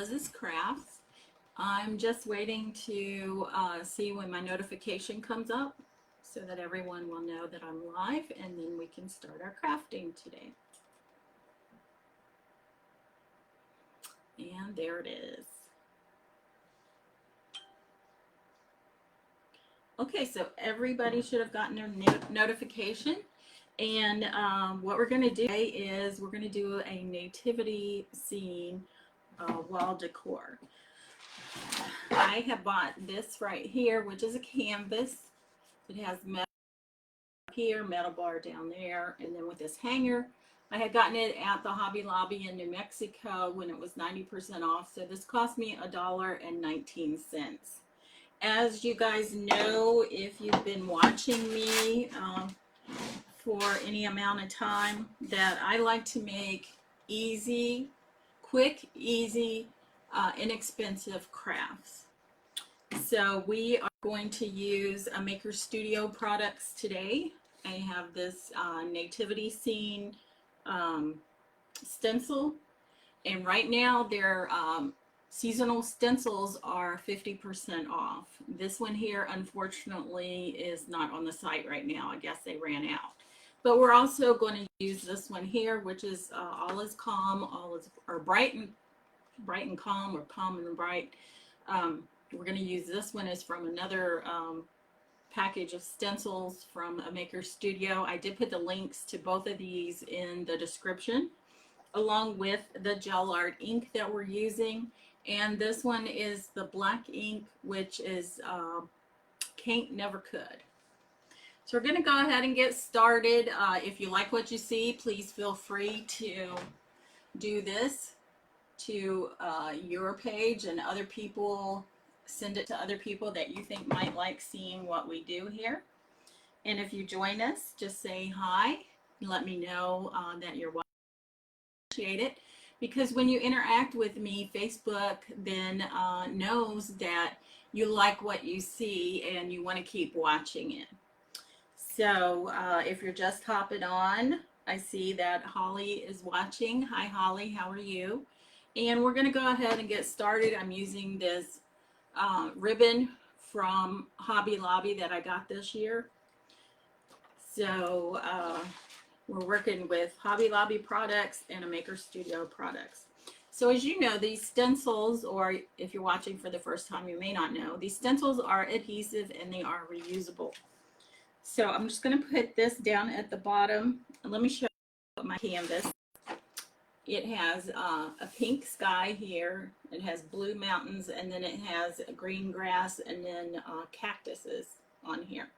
Liz's Crafts. I'm just waiting to see when my notification comes up so that everyone will know that I'm live, and then we can start our crafting today. And there it is. Okay, so everybody should have gotten their notification. And what we're going to do today is we're going to do a nativity scene wall decor. I have bought this right here, which is a canvas. It has metal here, metal bar down there, and then with this hanger. I had gotten it at the Hobby Lobby in New Mexico when it was 90% off. So this cost me $1.19. As you guys know, if you've been watching me for any amount of time, that I like to make easy, quick, easy, inexpensive crafts. So we are going to use a Maker Studio products today. I have this nativity scene stencil, and right now their seasonal stencils are 50% off. This one here unfortunately is not on the site right now. I guess they ran out. But we're also going to use this one here, which is all is calm, all is or bright and calm, or calm and bright. We're going to use this one is from another package of stencils from a Maker Studio. I did put the links to both of these in the description, along with the gel art ink that we're using. And this one is the black ink, which is Can't Never Could. So we're going to go ahead and get started. If you like what you see, please feel free to do this to your page, and other people, send it to other people that you think might like seeing what we do here. And if you join us, just say hi and let me know that you're watching. Appreciate it, because when you interact with me, Facebook then knows that you like what you see and you want to keep watching it. So if you're just hopping on, I see that Holly is watching. Hi Holly, how are you? And we're going to go ahead and get started. I'm using this ribbon from Hobby Lobby that I got this year. So we're working with Hobby Lobby products and a Maker Studio products. So as you know, these stencils, or if you're watching for the first time, you may not know, these stencils are adhesive and they are reusable. So I'm just going to put this down at the bottom, and let me show you my canvas. It has a pink sky here, it has blue mountains, and then it has a green grass, and then cactuses on here,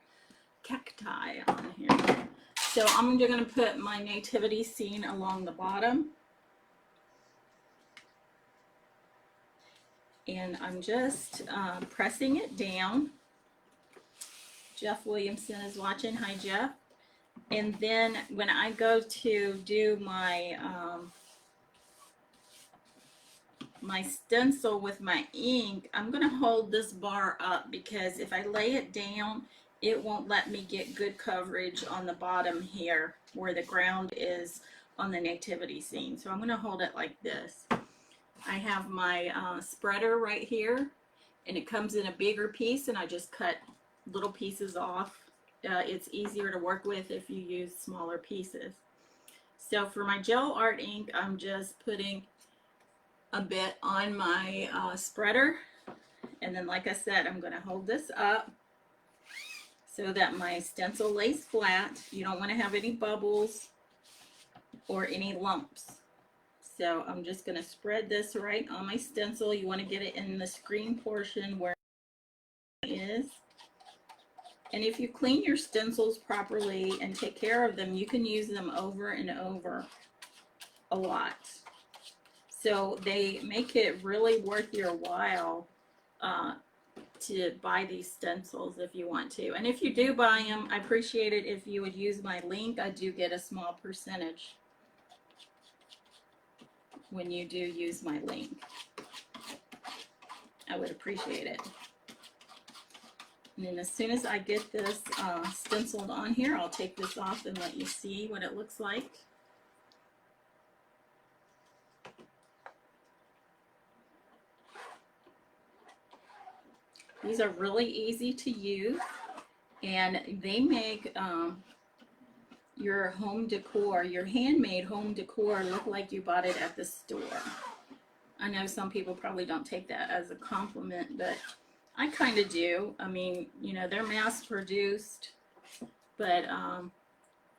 cacti on here. So I'm going to put my nativity scene along the bottom, and I'm just pressing it down. Jeff Williamson is watching. Hi Jeff. And then when I go to do my my stencil with my ink, I'm going to hold this bar up, because if I lay it down, it won't let me get good coverage on the bottom here where the ground is on the nativity scene. So I'm going to hold it like this. I have my spreader right here, and it comes in a bigger piece, and I just cut little pieces off. It's easier to work with if you use smaller pieces. So for my gel art ink, I'm just putting a bit on my spreader, and then like I said, I'm going to hold this up so that my stencil lays flat. You don't want to have any bubbles or any lumps. So I'm just going to spread this right on my stencil. You want to get it in the screen portion where it is. And if you clean your stencils properly and take care of them, you can use them over and over a lot. So they make it really worth your while to buy these stencils if you want to. And if you do buy them, I appreciate it if you would use my link. I do get a small percentage when you do use my link. I would appreciate it. And then as soon as I get this stenciled on here, I'll take this off and let you see what it looks like. These are really easy to use, and they make your home decor, your handmade home decor, look like you bought it at the store. I know some people probably don't take that as a compliment, but I kind of do. I mean, you know, they're mass produced, but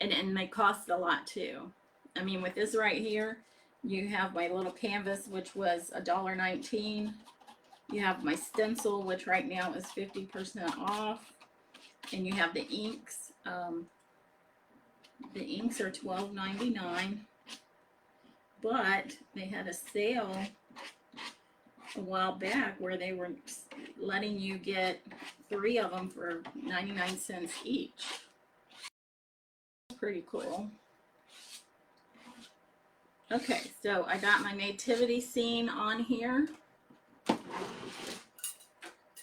and they cost a lot too. I mean, with this right here, you have my little canvas, which was $1.19. You have my stencil, which right now is 50% off, and you have the inks. The inks are $12.99, but they had a sale a while back where they were letting you get 3 of them for 99 cents each. Pretty cool. Okay, so I got my nativity scene on here.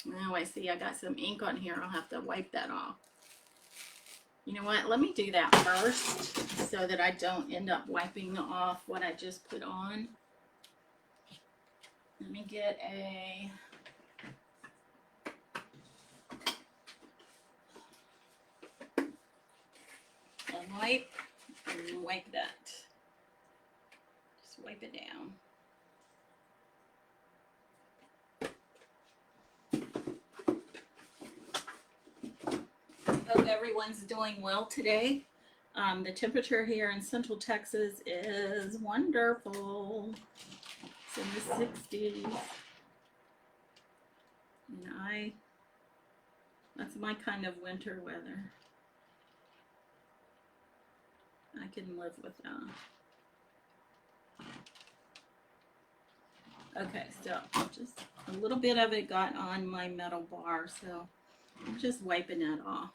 Now I see I got some ink on here. I'll have to wipe that off. You know what? Let me do that first so that I don't end up wiping off what I just put on. Let me get a wipe and wipe that. Just wipe it down. Hope everyone's doing well today. The temperature here in Central Texas is wonderful. It's in the 60s. And that's my kind of winter weather. I can live with that. Okay, so just a little bit of it got on my metal bar, so I'm just wiping that off.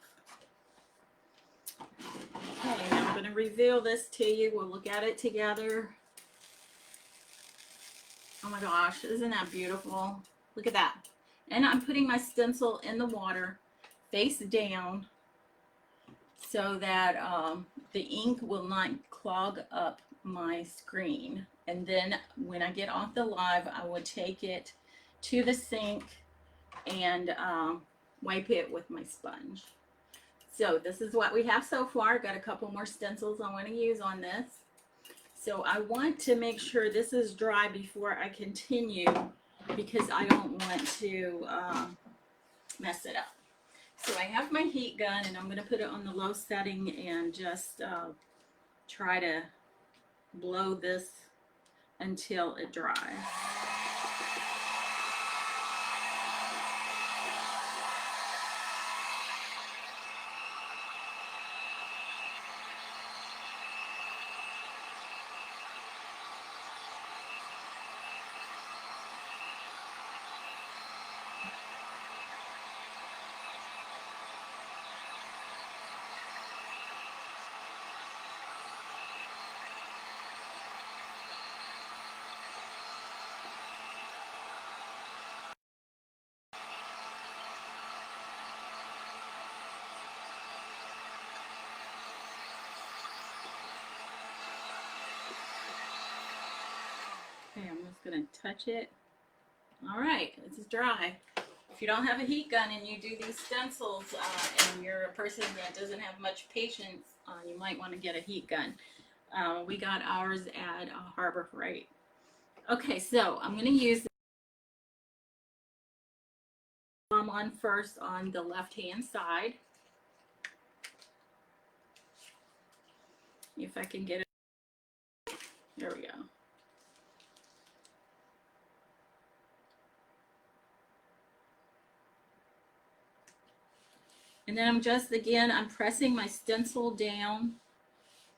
Okay, now I'm going to reveal this to you. We'll look at it together. Oh my gosh, isn't that beautiful? Look at that. And I'm putting my stencil in the water face down so that the ink will not clog up my screen. And then when I get off the live, I will take it to the sink and wipe it with my sponge. So this is what we have so far. Got a couple more stencils I want to use on this. So I want to make sure this is dry before I continue because I don't want to mess it up. So I have my heat gun and I'm going to put it on the low setting and just try to blow this until it dries. Okay, I'm just going to touch it. All right, this is dry. If you don't have a heat gun and you do these stencils and you're a person that doesn't have much patience, you might want to get a heat gun. We got ours at Harbor Freight. Okay, so I'm going to use the palm on first on the left-hand side. If I can get it. There we go. And then I'm pressing my stencil down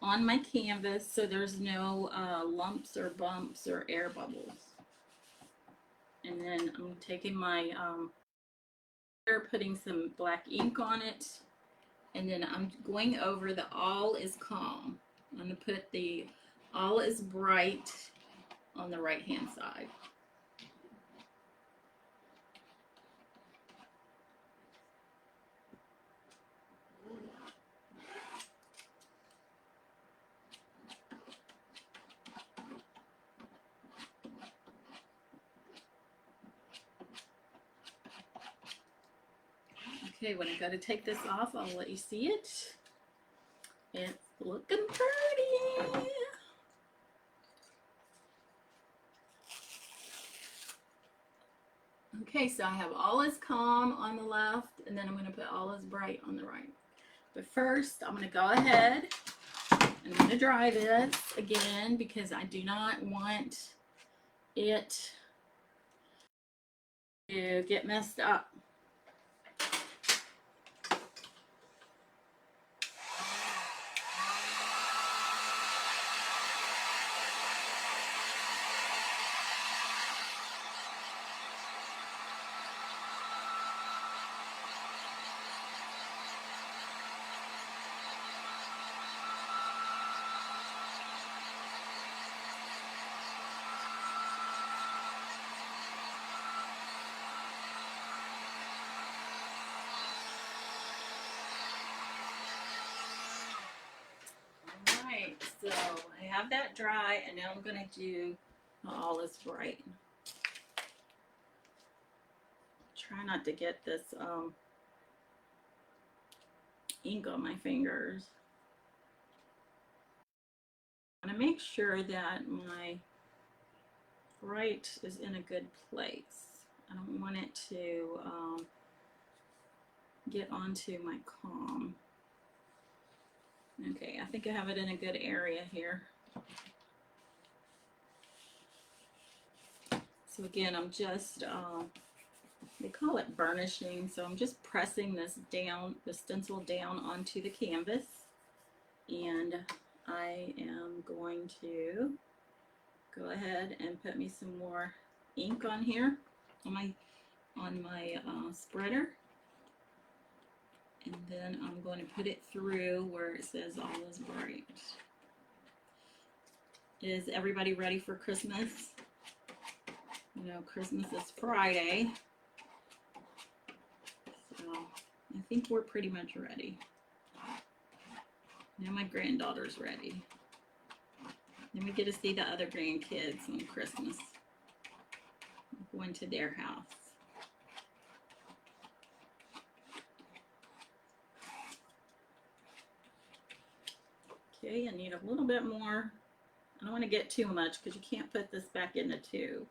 on my canvas so there's no lumps or bumps or air bubbles. And then I'm taking my putting some black ink on it, and then I'm going over the all is calm. I'm going to put the all is bright on the right hand side. Okay, when I go to take this off, I'll let you see it. It's looking pretty. Okay, so I have all is calm on the left, and then I'm going to put all is bright on the right. But first, I'm going to go ahead and I'm going to dry this again because I do not want it to get messed up. Alright, so I have that dry, and now I'm going to do all is bright. Try not to get this ink on my fingers. I want to make sure that my bright is in a good place. I don't want it to get onto my calm. Okay, I think I have it in a good area here. So again, I'm just, they call it burnishing, so I'm just pressing this down, the stencil down onto the canvas. And I am going to go ahead and put me some more ink on here, on my spreader. And then I'm going to put it through where it says all is bright. Is everybody ready for Christmas? You know, Christmas is Friday. So I think we're pretty much ready. Now my granddaughter's ready. Then we get to see the other grandkids on Christmas. I'm going to their house. Okay, I need a little bit more. I don't want to get too much because you can't put this back in the tube.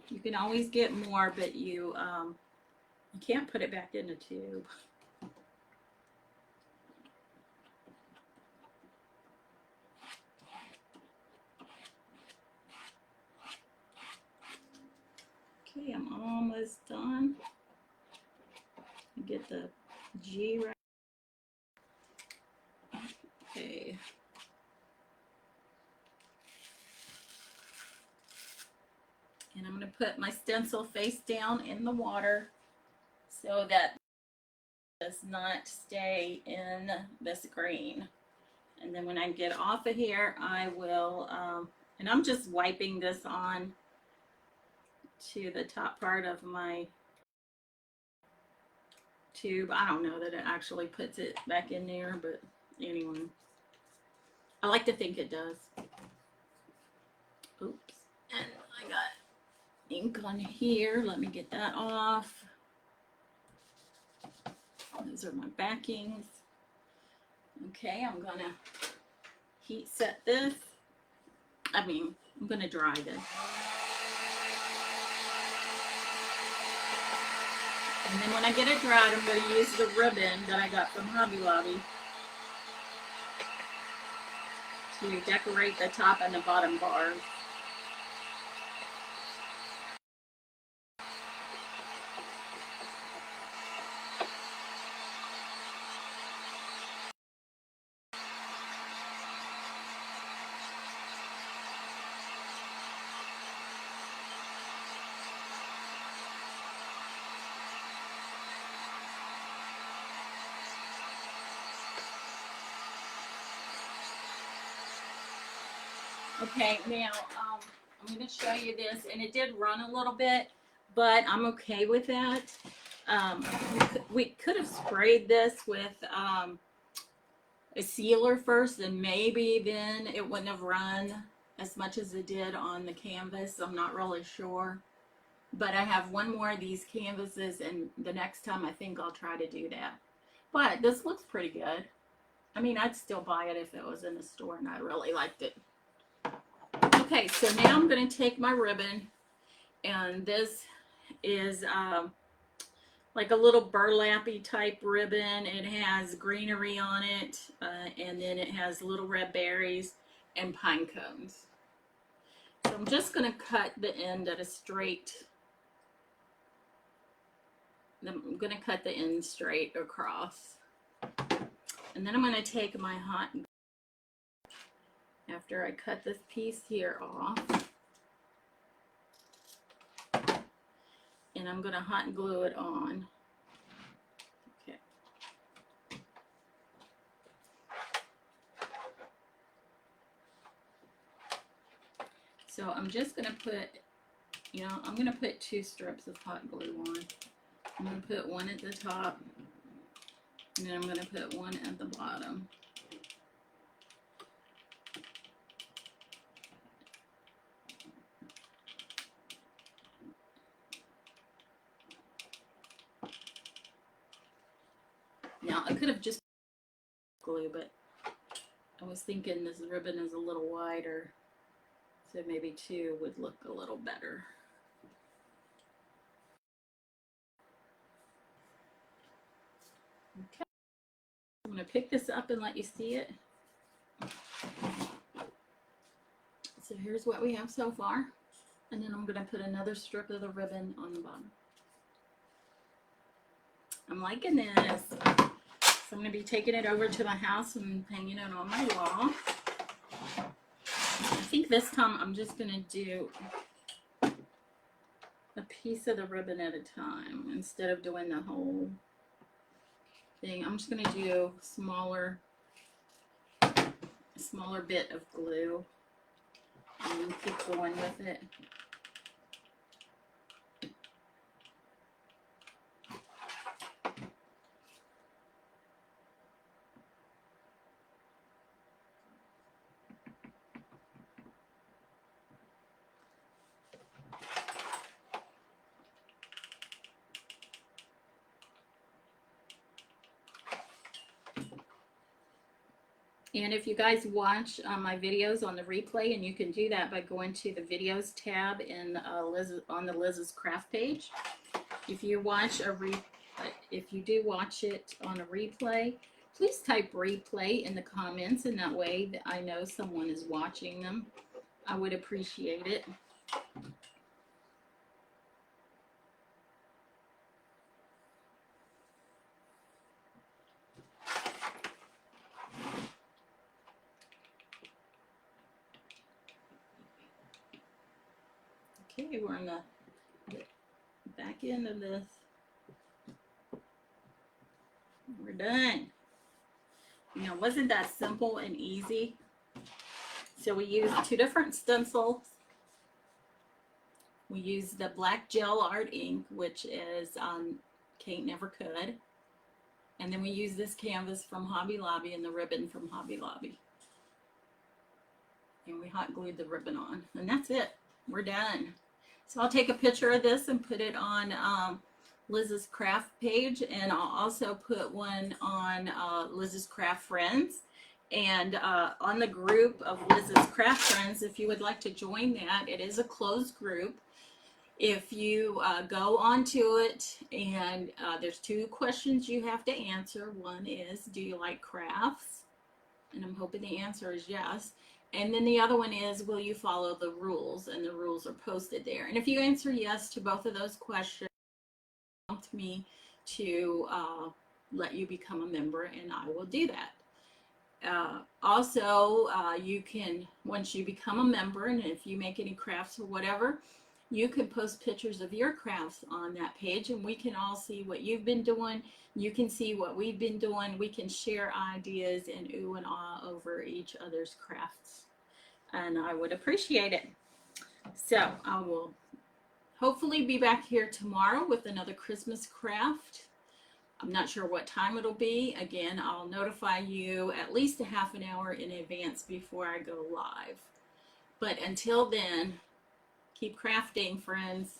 You can always get more, but you can't put it back in the tube. Okay, I'm almost done. Get the G right. Okay. And I'm going to put my stencil face down in the water so that it does not stay in this green. And then when I get off of here, I will, and I'm just wiping this on to the top part of my tube. I don't know that it actually puts it back in there, but anyway, I like to think it does. Oops, and I got ink on here. Let me get that off. Those are my backings. Okay, I'm gonna heat set this. I'm gonna dry this. And then when I get it dried, I'm gonna use the ribbon that I got from Hobby Lobby to decorate the top and the bottom bars. Okay, now I'm going to show you this, and it did run a little bit, but I'm okay with that. We could have sprayed this with a sealer first, and maybe then it wouldn't have run as much as it did on the canvas. I'm not really sure. But I have one more of these canvases, and the next time I think I'll try to do that. But this looks pretty good. I mean, I'd still buy it if it was in the store and I really liked it. Okay, so now I'm going to take my ribbon, and this is like a little burlappy type ribbon. It has greenery on it, and then it has little red berries and pine cones. So I'm just going to cut the end at a straight. I'm going to cut the end straight across. And then I'm going to take my hot glue after I cut this piece here off. And I'm going to hot glue it on. Okay. So I'm just going to put, I'm going to put 2 strips of hot glue on. I'm going to put one at the top, and then I'm going to put one at the bottom. Now, I could have just glue, but I was thinking this ribbon is a little wider, so maybe 2 would look a little better. Okay, I'm going to pick this up and let you see it. So here's what we have so far, and then I'm going to put another strip of the ribbon on the bottom. I'm liking this. So I'm going to be taking it over to my house and hanging it on my wall. I think this time I'm just going to do a piece of the ribbon at a time instead of doing the whole thing. I'm just going to do a smaller bit of glue and keep going with it. And if you guys watch my videos on the replay, and you can do that by going to the videos tab in on the Liz's Craft page. If you do watch it on a replay, please type replay in the comments, and that way that I know someone is watching them. I would appreciate it. Okay, we're on the back end of this. We're done. Wasn't that simple and easy? So we used 2 different stencils. We used the black gel art ink, which is Kate Never Could. And then we used this canvas from Hobby Lobby and the ribbon from Hobby Lobby. And we hot glued the ribbon on. And that's it. We're done. So I'll take a picture of this and put it on Liz's Craft page, and I'll also put one on Liz's Craft Friends, and on the group of Liz's Craft Friends. If you would like to join that, it is a closed group. If you go onto it, and there's 2 questions you have to answer. One is, do you like crafts? And I'm hoping the answer is yes. And then the other one is, will you follow the rules? And the rules are posted there. And if you answer yes to both of those questions, prompt me to let you become a member, and I will do that. Also, you can, once you become a member, and if you make any crafts or whatever, you can post pictures of your crafts on that page, and we can all see what you've been doing. You can see what we've been doing. We can share ideas and ooh and ah over each other's crafts, and I would appreciate it. So I will hopefully be back here tomorrow with another Christmas craft. I'm not sure what time it'll be. Again, I'll notify you at least a half an hour in advance before I go live. But until then, keep crafting, friends.